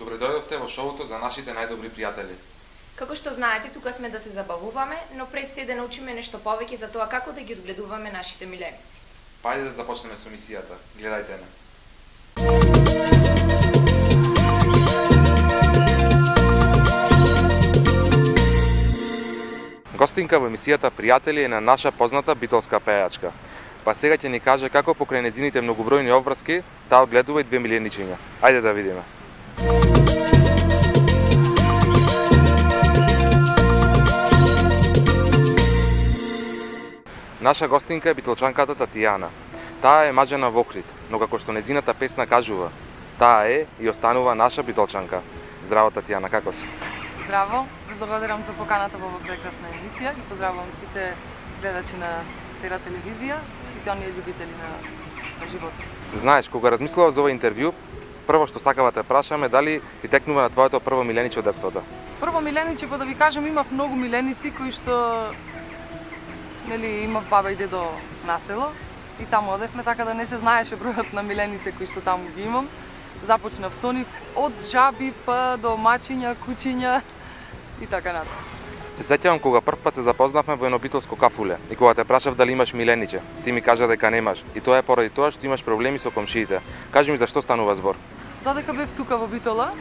Добре дојдовте во шоуто за нашите најдобри пријатели. Како што знаете, тука сме да се забавуваме, но пред се да научиме нешто повеќе за тоа како да ги одгледуваме нашите миленици. Па ајде да започнеме со емисијата. Гледајте не. Гостинка во емисијата Пријатели е на наша позната битолска пејачка. Па сега ќе ни каже како покрај незините многобројни обврски таа одгледува и две миленичиња. Ајде да видиме. Наша гостинка е битолчанката Татијана. Таа е мажена во Охрид, но како што незината песна кажува, таа е и останува наша битолчанка. Здраво Татијана, како си? Здраво, благодарам за поканата во оваа прекрасна емисија и поздравувам сите гледачи на Тера телевизија, сите оние љубители на животот. Знаеш, кога размислував за ова интервју, прво што сакава те прашаме дали ти текнува на твоето прво милениче од детството? Прво милениче, па да ви кажам, имав многу миленици кои што имав баба и дедо на село и таму одевме, така да не се знаеше бројот на миленици кои што таму ги имам. Започнав со нив од жаби па до мачиња, кучиња и така натаму. Се сеќавам кога прв пат се запознавме во едно битолско кафуле и кога те прашав дали имаш милениче, ти ми кажа дека немаш и тоа е поради тоа што имаш проблеми со комшиите. Кажи ми за што станува збор? Додека бев тука во Битола,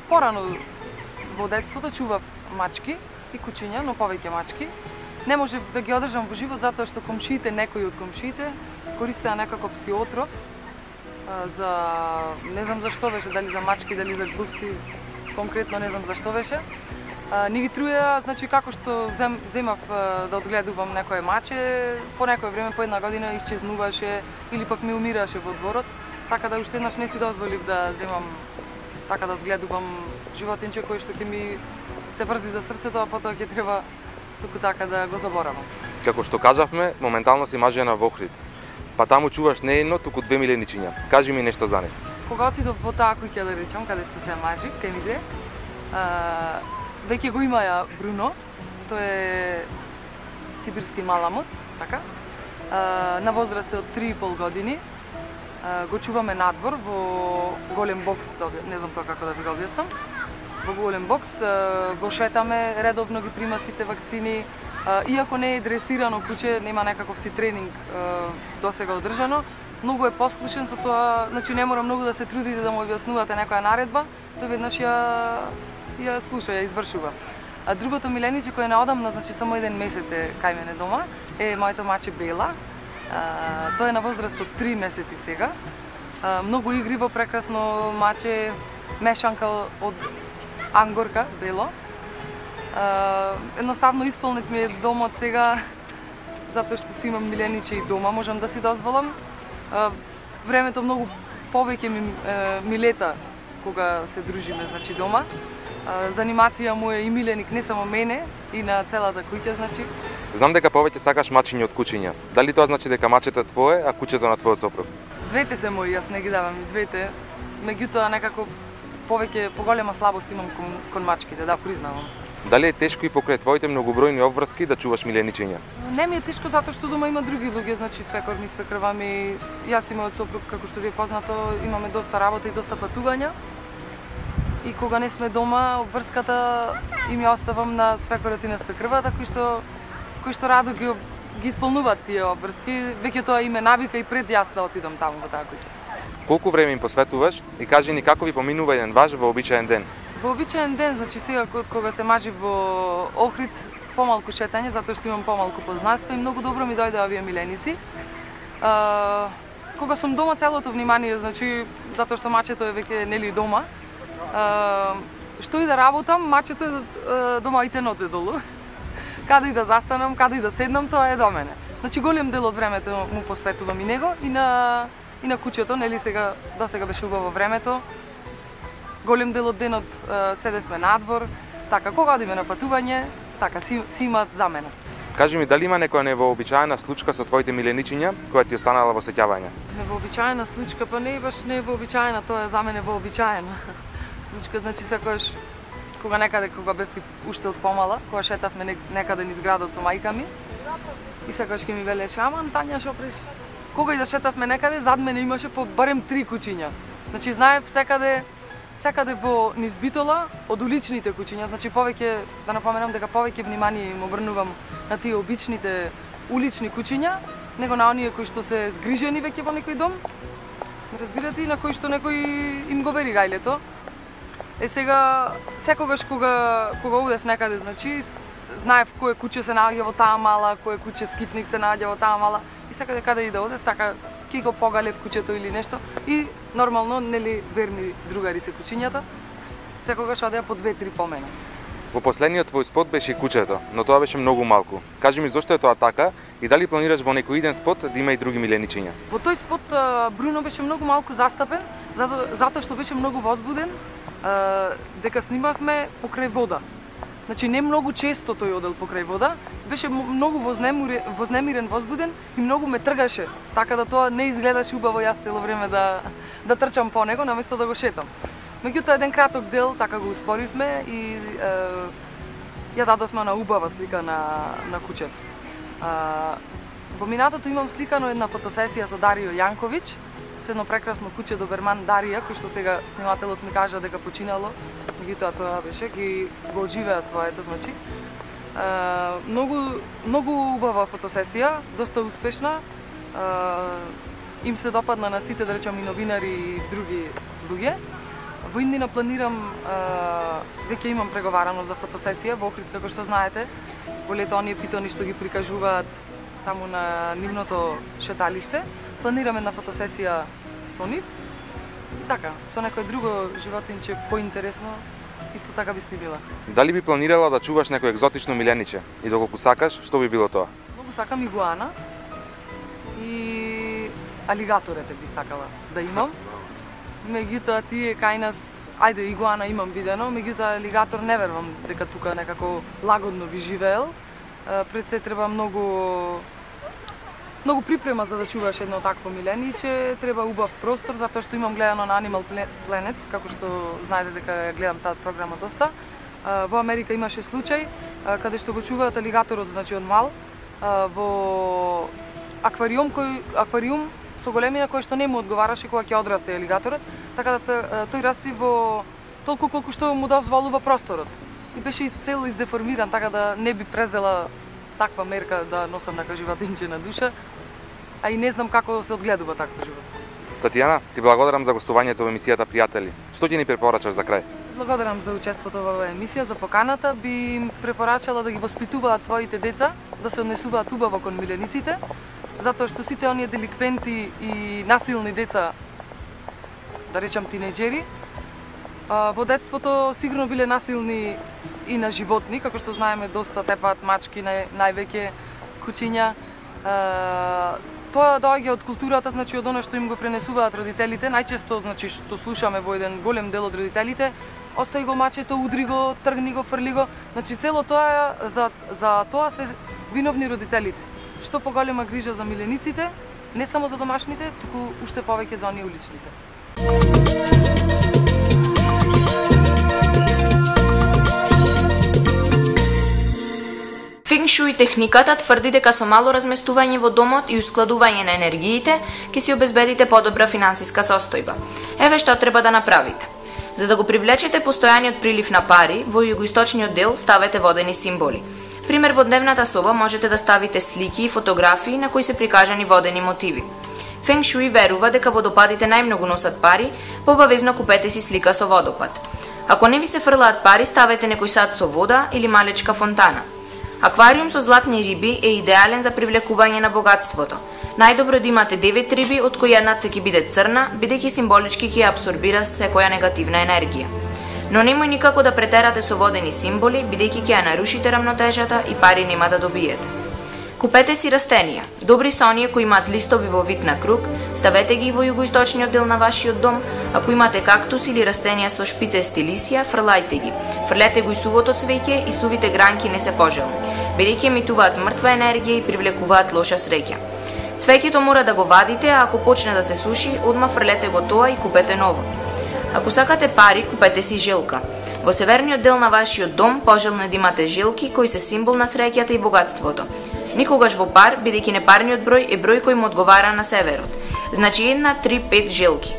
порано во детството чував мачки и кучиња, но повеќе мачки. Не можев да ги одржам во живот затоа што комшиите, некои од комшиите користеа некаков си отров за не знам за што беше, дали за мачки, дали за глувци, конкретно не знам за што беше. Ни ги труеа, значи како што земав да одгледувам некое маче, по некое време, по една година исчезнуваше или пак ми умираше во дворот, така да уште еднаш не си дозволив да земам така да одгледувам животинче кој што ќе ми се врзи за срцето, а потоа ќе треба туку така да го заборавам. Како што кажавме, моментално си мажена во Охрид. Па таму чуваш не едно, туку две миленичиња. Кажи ми нешто за нив. Кога отидов во таа куќа, да речам, каде што се мажи, кај ми веќе го имаја Бруно, тој е сибирски маламут, така. На возраст од 3,5 години. Го чуваме надвор во голем бокс, не знам тоа како да ви го објаснам. Во голем бокс го шетаме, редовно ги прима сите вакцини. Иако не е дресирано куче, нема некаков си тренинг досега одржано, многу е послушен, со тоа, значи не мора многу да се трудите да му објаснувате некоја наредба, тој веднаш ја слуша, ја извршува. А другото милениче кој е наодамна, значи само 1 месец е кај мене дома, е моето маче Бела. Тој е на возраст од 3 месеци сега. Многу игриво, прекрасно маче, мешанка од ангорка, Бело. Едноставно исполнет ми е домот сега, затоа што си имам милениче и дома, можам да си дозволам. Времето многу повеќе ми лета кога се дружиме, значи дома. Занимација му е и миленик не само мене, и на целата куќа, значи. Знам дека повеќе сакаш мачиња од кучиња. Дали тоа значи дека мачето е твое, а кучето на твојот сопруг? Двете се мои, јас не ги давам и двете. Меѓутоа некако повеќе поголема слабост имам кон мачките, да, признавам. Дали е тешко и покрај твоите многобројни обврски да чуваш миленичиња? Не ми е тешко затоа што дома има други луѓе, значи свекор ми, свекрва ми, јас и мојот сопруг, како што ви е познато, имаме доста работа и доста патувања. И кога не сме дома, обврската им ја оставам на свекорот и на свекрвата, кои што радо ги исполнуваат тие обврски. Веќе тоа име навика и пред јас да отидам таму во таа куќа. Колку време им посветуваш и кажи ни како ви поминува еден ваш вообичаен ден? Вообичаен ден, значи сега кога се мажи во Охрид, помалку шетање, затоа што имам помалку познанство и многу добро ми дојде овие миленици. Кога сум дома, целото внимание, значи, затоа што мачето е веќе нели дома, што и да работам, мачето е дома и те ноце долу. Каде и да застанам, каде и да седнам, тоа е до мене. Значи голем дел од времето му посветувам и него и на куќето, нели сега досега беше убаво времето. Голем дел од денот седевме надвор, така кога одиме на патување, така си имаат замена. Кажи ми, дали има некоја невообичаена случка со твоите миленичихња која ти останала во сеќавање? Невообичаена случка, па не е баш невообичаена, тоа е за мене вообичаена. Случка значи секогаш кога бев уште од помала, кога шетавме некаде низ градот со мајка ми, и секогаш ќе ми велеше, ама Тања шо преш? Кога и да шетавме некаде, зад мене имаше по барем 3 куќиња. Значи знаев секаде во низ Битола од уличните куќиња, значи повеќе да напоменам дека повеќе внимание им обрнувам на тие обичните улични куќиња, него на оние кои што се згрижени веќе во некој дом. Разбирате, и на кои што некој им го бери гајлето. Сега секогаш кога одев некаде, значи знаев кое куќе се наоѓа во таа мала, кое куќе скитник се наоѓа во таа мала, и секаде каде и да одев, така ки го погалеп куќето или нешто, и нормално, нели, верни другари се куќињата, секогаш одеа по 2-3 по мене. Во последниот твој спот беше и куќето, но тоа беше многу малку. Кажи ми зошто е тоа така и дали планираш во некој иден спот да има и други миленичихња? Во тој спот Бруно беше многу малку застапен, затоа што беше многу возбуден, дека снимавме покрај вода. Значи не многу често тој одел покрај вода, беше многу вознемирен, возбуден и многу ме тргаше, така да тоа не изгледаше убаво јас цело време да трчам по него наместо да го шетам. Меѓутоа еден краток дел така го успоривме и ја дадовме на убава слика на куќето. Во минатото имам сликано една фотосесија со Дарио Јанковиќ, со едно прекрасно куќе доберман Дарија, кој што сега снимателот ми кажа дека починало, меѓутоа тоа беше, ги го одживеа своето, значи. Многу убава фотосесија, доста успешна. Им се допадна на сите, да речам, и новинари и други луѓе. Во иднина планирам, веќе имам преговарано за фотосесија во Охрид, како што знаете. Во лето оние питони што ги прикажуваат таму на нивното шеталиште. Планирам една фотосесија со нив. Така, со некој друго животинче поинтересно, исто така би снимила. Дали би планирала да чуваш некој екзотично милениче и доколку сакаш, што би било тоа? Многу сакам игуана и алигаторите би сакала да имам. Меѓутоа тие кај нас, ајде игуана имам видено, меѓутоа алигатор не верувам дека тука некако лагодно би живеел. Пред се треба многу припрема за да чуваш едно такво милениче, треба убав простор, затоа што имам гледано на Animal Planet, како што знаете дека гледам таа програма доста. Во Америка имаше случај каде што го чуваат алигаторот, значи од мал, во аквариум со големина кој што не му одговараше кога ќе одрасте алигаторот, така да тој расти во толку колку што му дозволува просторот. И беше и цел издеформиран, така да не би презела таква мерка да носам нека животинче на душа, а и не знам како се одгледува такво живот. Татјана, ти благодарам за гостувањето во емисијата Пријатели. Што ќе ни препорачаш за крај? Благодарам за учеството во оваа емисија, за поканата. Би им препорачала да ги воспитуваат своите деца, да се однесуваат убаво кон милениците, затоа што сите оние деликвенти и насилни деца, да речам тинеџери, во детството сигурно биле насилни и на животни, како што знаеме доста тепаат мачки, највеќе куќиња. Тоа доаѓа од културата, значи од она што им го пренесуваат родителите. Најчесто, значи што слушаме во еден голем дел од родителите, остави го мачето, удри го, тргни го, фрли го. Значи цело тоа за тоа се виновни родителите. Што поголема грижа за милениците, не само за домашните, туку уште повеќе за оние уличните. Фенг шуи техниката тврди дека со мало разместување во домот и ускладување на енергиите ќе си обезбедите подобра финансиска состојба. Еве што треба да направите. За да го привлечете постојаниот прилив на пари, во југоисточниот дел ставете водени символи. Пример, во дневната соба можете да ставите слики и фотографии на кои се прикажани водени мотиви. Фенг шуи верува дека водопадите најмногу носат пари, побавезно купете си слика со водопад. Ако не ви се фрлаат пари, ставете некој сад со вода или малечка фонтана. Аквариум со златни риби е идеален за привлекување на богатството. Најдобро да имате 9 риби, од кои едната ќе биде црна, бидејќи символички ќе абсорбира секоја негативна енергија. Но немој никако да претерате со водени символи, бидејќи ќе ја нарушите рамнотежата и пари нема да добиете. Купете си растенија. Добри се оние кои имаат листови во вид на круг, ставете ги во југоисточниот дел на вашиот дом. Ако имате кактус или растенија со шпицести лисија, фрлајте ги. Фрлете го и сувото цвеќе и сувите гранки не се пожелни, бидејќи емитуваат мртва енергија и привлекуваат лоша среќа. Цвеќето мора да го вадите, а ако почне да се суши, одма фрлете го тоа и купете ново. Ако сакате пари, купете си желка. Во северниот дел на вашиот дом пожелно е да имате желки кои се символ на среќата и богатството. Никогаш во пар, бидејќи непарниот број е број кој му одговара на северот. Значи 1, 3, 5 желки.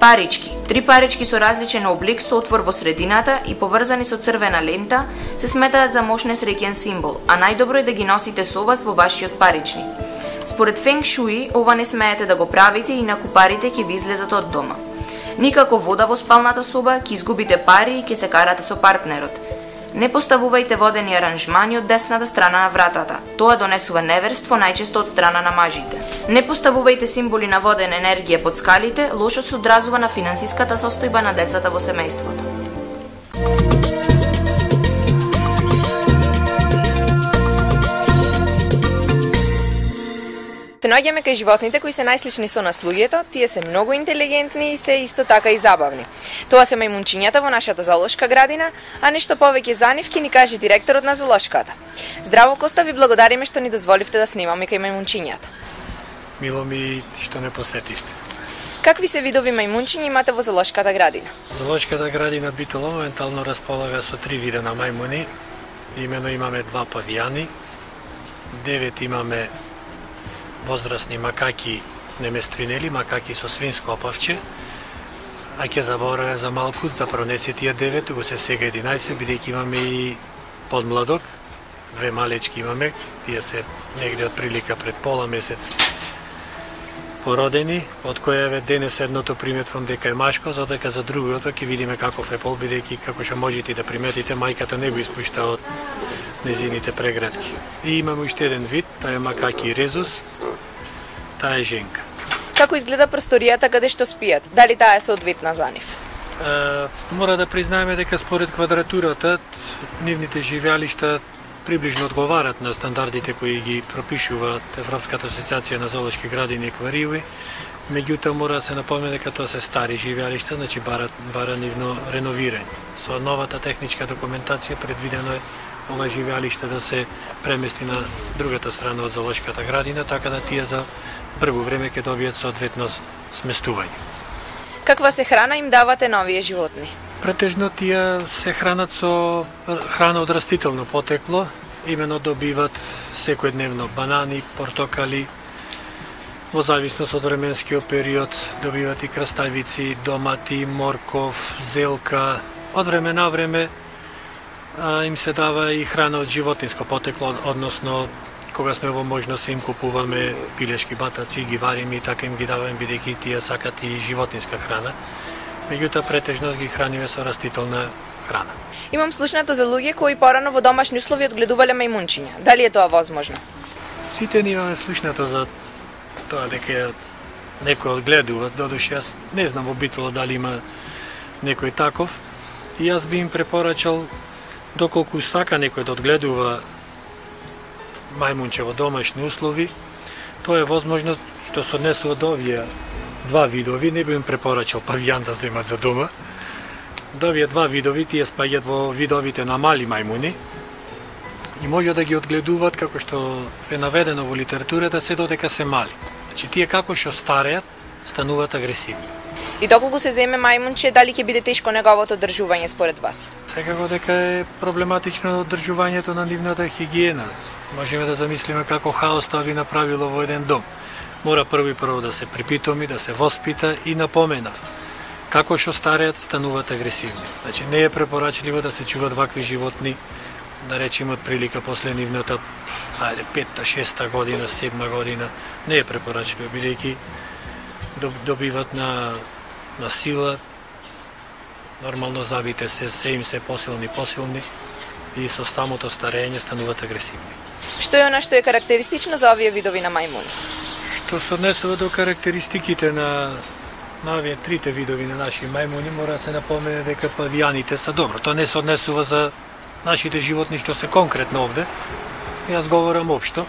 Парички. 3 парички со различен облик со отвор во средината и поврзани со црвена лента се сметаат за мощен среќен символ, а најдобро е да ги носите со вас во вашиот паричник. Според фенг шуи, ова не смеете да го правите и инаку парите ќе ви излезат од дома. Никако вода во спалната соба, ќе изгубите пари и ќе се карате со партнерот. Не поставувајте водени аранжмани од десната страна на вратата. Тоа донесува неверство најчесто од страна на мажите. Не поставувајте символи на водена енергија под скалите, лошо се одразува на финансиската состојба на децата во семејството. Се наоѓаме кај животните кои се најслични со нас луѓето, тие се многу интелигентни и се исто така и забавни. Тоа се мајмунчињата во нашата зоолошка градина, а нешто повеќе за нив ќе ни каже директорот на зоолошката. Здраво, Коста, ви благодариме што ни дозволивте да снимаме кај мајмунчињата. Мило ми што не посетивте. Какви се видови мајмунчиња имате во зоолошката градина? Зоолошката градина Битола моментално располага со 3 вида на мајмуни. Имено имаме 2 павијани, 9 имаме возрастни макаки неместринели, макаки со свинско опавче, а ќе забораве за малку, заправо не се тие 9, туку се сега 11, бидејќи имаме и подмладок, 2 малечки имаме, тие се негде од прилика пред пола месец породени, од која денес едното приметвам дека е машко, задека за другото ќе видиме каков е пол, бидејќи како што можете да приметите, мајката не го испушта од незините преградки. И имаме уште еден вид, тоа е макаки резус, таа е женка. Како изгледа просторијата каде што спијат? Дали таа е соодветна за нив? Мора да признаеме дека според квадратурата нивните живеалишта приближно одговарат на стандардите кои ги пропишуваат Европската асоциација на зоолошки градини и аквариуми. Меѓутоа мора да се напомне дека тоа се стари живеалишта, значи бара нивно реновирање. Со новата техничка документација предвидено е ова живеалиште да се премести на другата страна од зоолошката градина, така да тие за прво време ќе добијат соодветно сместување. Каква се храна им давате на овие животни? Претежно тие се хранат со храна од растително потекло, имено добиват секојдневно банани, портокали, во зависност од временскиот период добиват и краставици, домати, морков, зелка. Од време на време им се дава и храна од животинско потекло, односно кога сме во можност им купуваме пилешки батаци, ги вариме и така им ги даваме, бидејќи тие сакат и животинска храна. Меѓутоа претежно ги храниме со растителна храна. Имам слушнато за луѓе кои порано во домашни услови одгледувале мајмунчиња. Дали е тоа возможно? Сите ни имаме слушнато за тоа дека некој одгледува, додуше јас не знам во Битола дали има некој таков. И јас би им препорачал, доколку сака некој да одгледува мајмунче во домашни услови, тоа е возможност што се однесува до овие 2 видови, не би им препорачал павијан да земат за дома. До овие 2 видови, тие спаѓаат во видовите на мали мајмуни и може да ги одгледуваат, како што е наведено во литературата, се додека се мали. Значи тие како што стареат, стануваат агресивни. И доколку се земе мајмунче, дали ќе биде тешко неговото одржување според вас? Секако дека е проблематично одржувањето на нивната хигиена. Можеме да замислиме како хаос тоа би направило во еден дом. Мора прво да се припитоми, да се воспита и напоменав. Како што стареат, стануваат агресивни. Значи не е препорачливо да се чуваат вакви животни, да речеме од прилика после нивната 5-та, 6-та година, 7-та година. Не е препорачливо, бидејќи добиват на сила, нормално забите се им се посилни и со самото старење стануваат агресивни. Што е она што е карактеристично за овие видови на мајмуни? Што се однесува до карактеристиките на овие трите видови на наши мајмуни, мора да се напомене дека павијаните се добро. Тоа не се однесува за нашите животни што се конкретно овде. Јас говорам општо.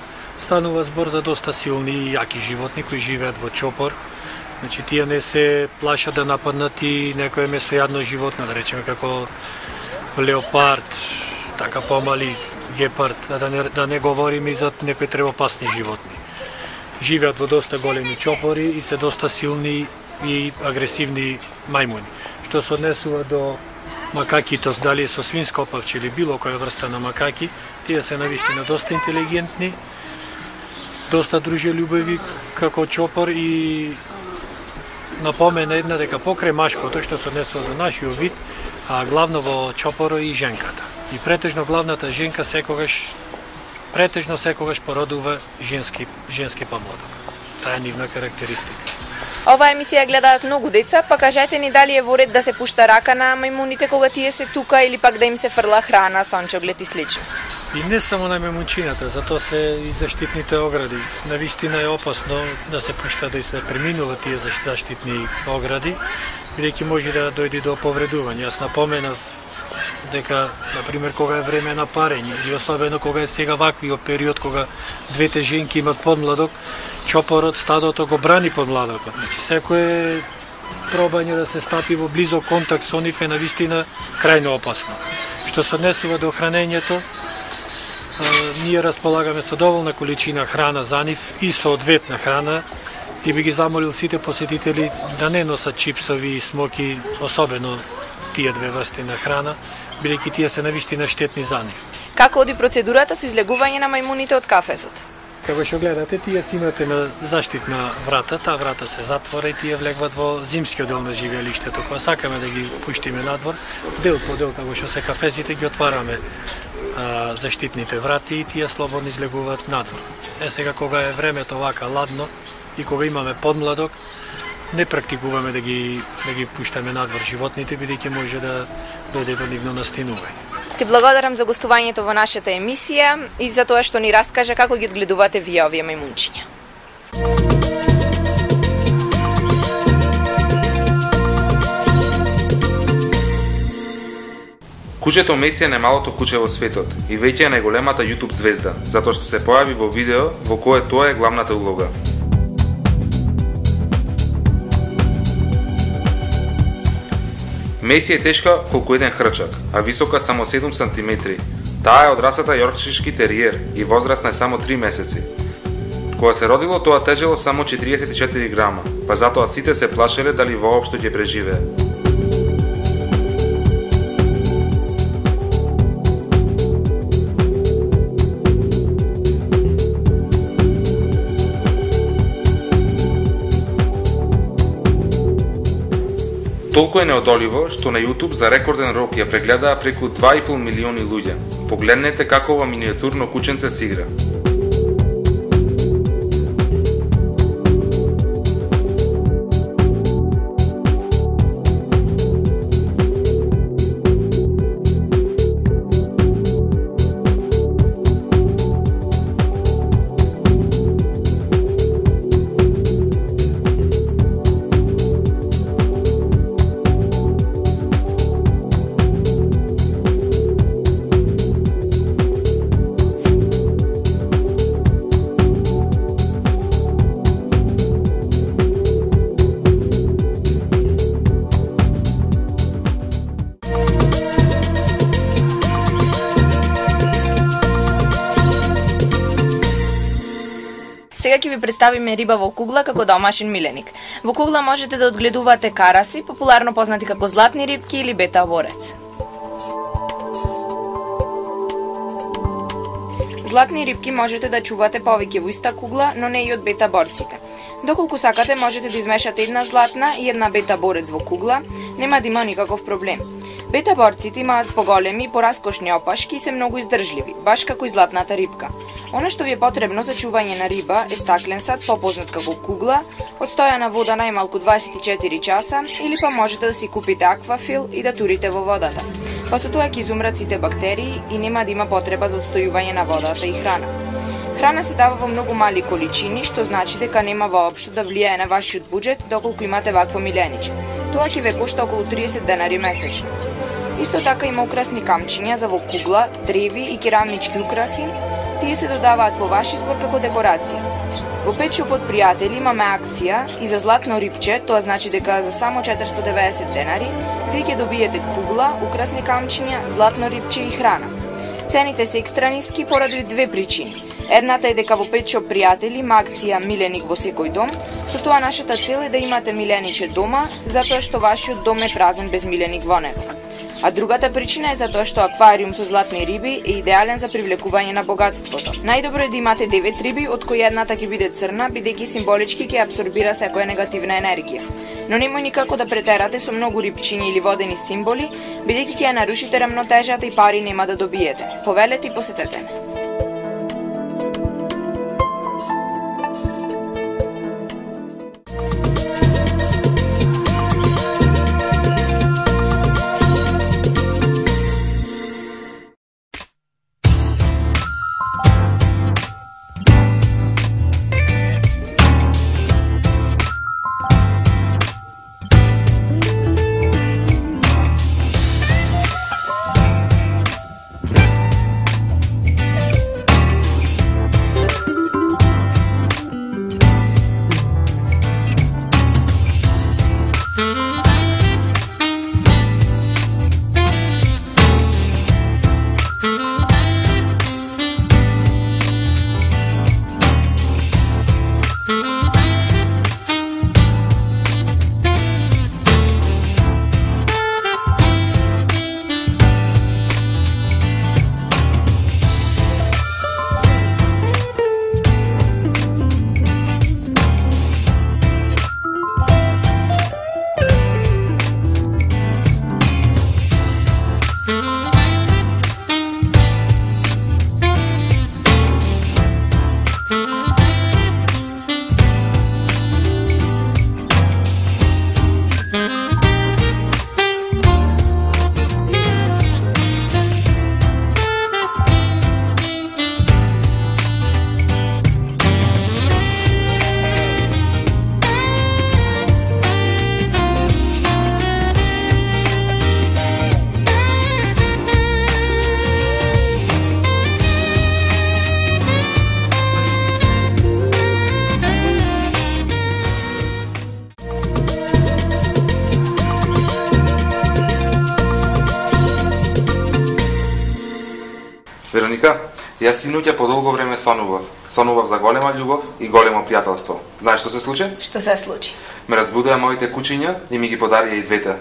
станува збор за доста силни и јаки животни кои живеат во чопор. Значи тие не се плашат да нападнат и некое месојадно животно, да речеме како леопард, така помали гепард, да не говориме и за некои тревопасни животни. Живеат во доста големи чопори и се доста силни и агресивни мајмуни. Што се однесува до макаките, дали со свинско опавче или било која врста на макаки, тие се навистина доста интелигентни, доста дружелюбиви како чопор и напомена една дека покрај машкото што се однесува до нашиот вид, а главно во чопоро и женката. И претежно главната женка секогаш породува женски помладок. Таа е нивна карактеристика. Ова емисија гледаат многу деца, па кажете ни дали е во ред да се пушта рака на мајмуните кога тие се тука или пак да им се фрла храна, сончоглед и слично. И не само на мајмунчината, затоа се и заштитните огради. Навистина е опасно да се пушта да се преминува тие заштитни огради, бидејќи може да дојде до повредување. Јас напоменав дека, например, кога е време на парење, или особено кога е сега ваквиот период, кога двете женки имат подмладок, чопорот, стадото го брани подмладокот. Значи, секое пробање да се стапи во близок контакт со нив е навистина крајно опасно. Што се однесува до хранењето, ние располагаме со доволна количина храна за нив и соодветна храна, и би ги замолил сите посетители да не носат чипсови и смоки, особено тие две врсти на храна, бидејќи тие се навистина штетни за нив. Како оди процедурата со излегување на мајмуните од кафезот? Како што гледате, тие си имате на заштитна врата, таа врата се затвора и тие влегват во зимскиот дел на живеелиштето. Кога сакаме да ги пуштиме надвор, дел по дел, како што се кафезите, ги отвараме заштитните врати и тие слободно излегуваат надвор. Сега кога е времето вака ладно и кога имаме подмладок, не практикуваме да ги пуштаме надвор животните, бидејќи може да дојде до нивно настинување. Ти благодарам за гостувањето во нашата емисија и за тоа што ни раскажа како ги одгледувате вие овие мајмунчиња. Кучето Меси е најмалото куче во светот и веќе е најголемата YouTube звезда, затоа што се појави во видео во кое тоа е главната улога. Меси е тешка колку еден хрчак, а висока само 7 см. Таа е од расата јоркширски териер и возрастна е само 3 месеци. Кога се родило, тоа тежело само 44 грама, па затоа сите се плашеле дали воопшто ќе преживее. Толку е неодоливо што на YouTube за рекорден рок ја прегледаа преку 2,5 милиони луѓе. Погледнете како ова миниатурно кученце се игра. Сега ќе ви представиме риба во кугла како домашен миленик. Во кугла можете да одгледувате караси, популарно познати како златни рибки или бета борец. Златни рибки можете да чувате повеќе во иста кугла, но не и од бета борците. Доколку сакате, можете да измешате една златна и една бета борец во кугла, нема да има никаков проблем. Бета борците имаат поголеми и пораскошни опашки и се многу издржливи, баш како и златната рибка. Она што ви е потребно за чување на риба е стаклен сад, попознат како кугла, од стојана вода најмалку 24 часа, или па можете да си купите аквафил и да турите во водата. Па со тоа ќе изумрат сите бактерии и нема да има потреба за отстојување на водата и храна. Храна се дава во многу мали количини, што значи дека нема воопшто да влијае на вашиот буџет доколку имате вакво милениче. Тоа ќе ве кошта околу 30 денари месечно. Исто така има украсни камчиња за во кугла, треви и керамички украси, Тие се додаваат по ваш избор како декорација. Во Pet од пријатели имаме акција и за златно рипче, тоа значи дека за само 490 денари, вие ќе добиете кугла, украсни камчиња, златно рипче и храна. Цените се екстра ниски поради две причини. Едната е дека во Pet пријатели има акција Миленик во секој дом, со тоа нашата цел е да имате милениче дома, затоа што вашиот дом е празен без миленик во него. А другата причина е затоа што аквариум со златни риби е идеален за привлекување на богатството. Најдобро е да имате 9 риби, од кои едната ќе биде црна, бидејќи символички ќе абсорбира секоја негативна енергија. Но немој никако да претерате со многу рипчиња или водени символи, бидејќи ќе ја нарушите рамнотежата и пари нема да добиете. Повелете и посетете ме. Вероника, јас синоќа по долго време сонував. Сонував за голема љубов и големо пријателство. Знаеш што се случи? Што се случи? Ме разбудија моите кучиња и ми ги подарија и двете.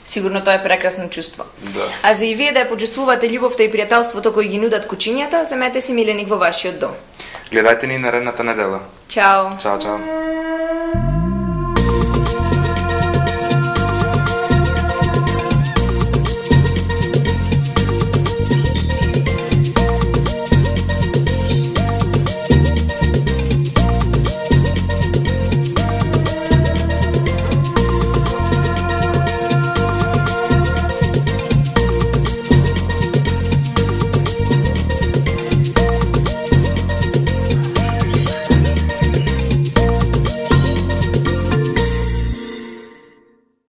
Сигурно тоа е прекрасно чувство. Да. А за и вие да ја почувствувате љубовта и пријателството кои ги нудат кучињата, земете си миленик во вашиот дом. Гледајте ни наредната недела. Чао. Чао, чао.